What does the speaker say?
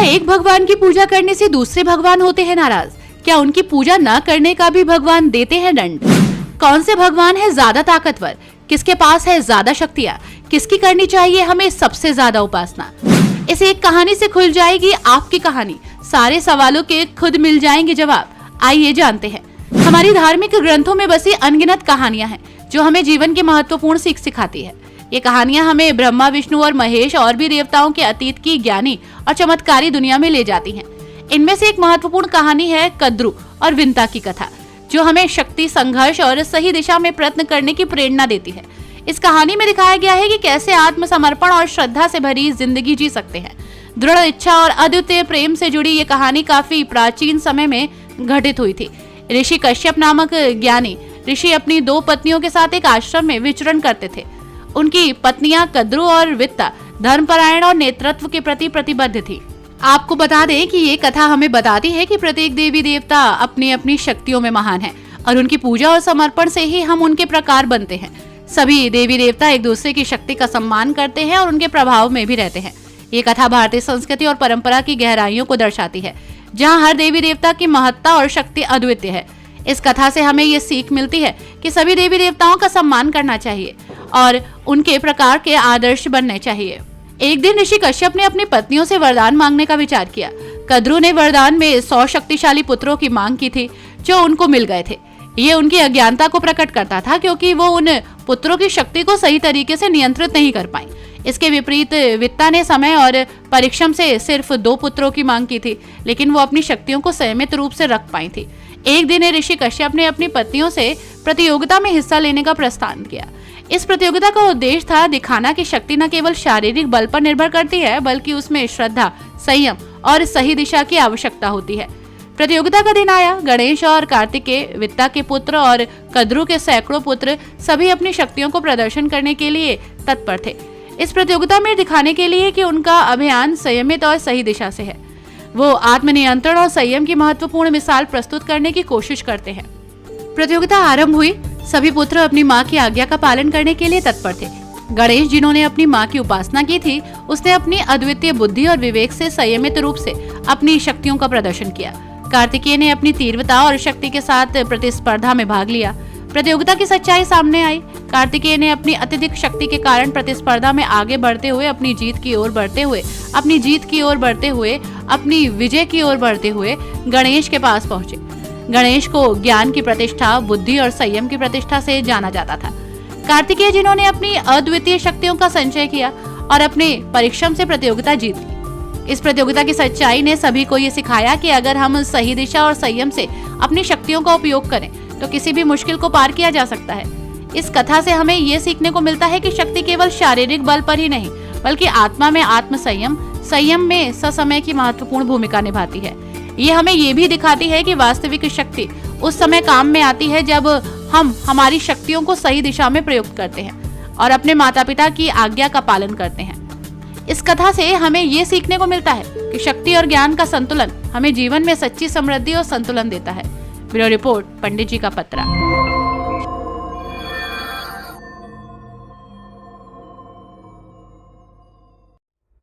एक भगवान की पूजा करने से दूसरे भगवान होते हैं नाराज? क्या उनकी पूजा न करने का भी भगवान देते हैं दंड? कौन से भगवान है ज्यादा ताकतवर? किसके पास है ज्यादा शक्तियाँ? किसकी करनी चाहिए हमें सबसे ज्यादा उपासना? इस एक कहानी से खुल जाएगी आपकी कहानी। सारे सवालों के खुद मिल जाएंगे जवाब। आइए जानते हैं। हमारी धार्मिक ग्रंथों में बसी अनगिनत कहानियां हैं जो हमें जीवन की महत्वपूर्ण सीख सिखाती है। ये कहानियां हमें ब्रह्मा, विष्णु और महेश और भी देवताओं के अतीत की ज्ञानी और चमत्कारी दुनिया में ले जाती हैं। इनमें से एक महत्वपूर्ण कहानी है कद्रू और विंता की कथा, जो हमें शक्ति, संघर्ष और सही दिशा में प्रयत्न करने की प्रेरणा देती है। इस कहानी में दिखाया गया है कि कैसे आत्मसमर्पण और श्रद्धा से भरी जिंदगी जी सकते हैं। दृढ़ इच्छा और अद्वितीय प्रेम से जुड़ी ये कहानी काफी प्राचीन समय में घटित हुई थी। ऋषि कश्यप नामक ज्ञानी ऋषि अपनी 2 पत्नियों के साथ एक आश्रम में विचरण करते थे। उनकी पत्नियां कद्रू और वित्ता धर्मपरायण और नेतृत्व के प्रति प्रतिबद्ध थी। आपको बता दें कि ये कथा हमें बताती है कि प्रत्येक देवी देवता अपनी अपनी शक्तियों में महान है और उनकी पूजा और समर्पण से ही हम उनके प्रकार बनते हैं। सभी देवी देवता एक दूसरे की शक्ति का सम्मान करते हैं और उनके प्रभाव में भी रहते हैं। ये कथा भारतीय संस्कृति और परंपरा की गहराइयों को दर्शाती है, जहाँ हर देवी देवता की महत्ता और शक्ति अद्वितीय है। इस कथा से हमें ये सीख मिलती है कि सभी देवी देवताओं का सम्मान करना चाहिए और उनके प्रकार के आदर्श बनने चाहिए। एक दिन ऋषि कश्यप ने अपनी पत्नियों से वरदान मांगने का विचार किया। कद्रू ने वरदान में 100 शक्तिशाली पुत्रों की मांग की थी, जो उनको मिल गए थे। ये उनकी अज्ञानता को प्रकट करता था, क्योंकि वो उन पुत्रों की शक्ति को सही तरीके से नियंत्रित नहीं कर पाई। इसके विपरीत वित्ता ने समय और परिश्रम से सिर्फ 2 पुत्रों की मांग की थी, लेकिन वो अपनी शक्तियों को संयमित रूप से रख पाई थी। एक दिन ऋषि कश्यप ने अपनी पत्नियों से प्रतियोगिता में हिस्सा लेने का प्रस्ताव किया। इस प्रतियोगिता का उद्देश्य था दिखाना कि शक्ति न केवल शारीरिक बल पर निर्भर करती है, बल्कि उसमें श्रद्धा, संयम और सही दिशा की आवश्यकता होती है। प्रतियोगिता का दिन आया। गणेश और कार्तिकेय, वित्ता के पुत्र और कद्रू के सैकड़ों पुत्र सभी अपनी शक्तियों को प्रदर्शन करने के लिए तत्पर थे। इस प्रतियोगिता में दिखाने के लिए कि उनका अभियान संयमित और सही दिशा से है। वो आत्मनियंत्रण और संयम की महत्वपूर्ण मिसाल प्रस्तुत करने की कोशिश करते हैं। प्रतियोगिता आरंभ हुई। सभी पुत्र अपनी माँ की आज्ञा का पालन करने के लिए तत्पर थे। गणेश, जिन्होंने अपनी माँ की उपासना की थी, उसने अपनी अद्वितीय बुद्धि और विवेक से संयमित रूप से अपनी शक्तियों का प्रदर्शन किया। कार्तिकेय ने अपनी तीव्रता और शक्ति के साथ प्रतिस्पर्धा में भाग लिया। प्रतियोगिता की सच्चाई सामने आई। कार्तिकेय ने अपनी अत्यधिक शक्ति के कारण प्रतिस्पर्धा में आगे बढ़ते हुए अपनी जीत की ओर बढ़ते हुए अपनी विजय की ओर बढ़ते हुए गणेश के पास पहुंचे। गणेश को ज्ञान की प्रतिष्ठा, बुद्धि और संयम की प्रतिष्ठा से जाना जाता था। कार्तिकेय, जिन्होंने अपनी अद्वितीय शक्तियों का संचय किया और अपने परिश्रम से प्रतियोगिता जीत ली। इस प्रतियोगिता की सच्चाई ने सभी को ये सिखाया कि अगर हम सही दिशा और संयम से अपनी शक्तियों का उपयोग करें तो किसी भी मुश्किल को पार किया जा सकता है। इस कथा से हमें ये सीखने को मिलता है कि शक्ति केवल शारीरिक बल पर ही नहीं, बल्कि आत्मा में आत्म संयम में ससमय की महत्वपूर्ण भूमिका निभाती है। ये हमें ये भी दिखाती है कि वास्तविक शक्ति उस समय काम में आती है जब हम हमारी शक्तियों को सही दिशा में प्रयुक्त करते हैं और अपने माता पिता की आज्ञा का पालन करते हैं। इस कथा से हमें ये सीखने को मिलता है कि शक्ति और ज्ञान का संतुलन हमें जीवन में सच्ची समृद्धि और संतुलन देता है। ब्यूरो रिपोर्ट, पंडित जी का पत्रा।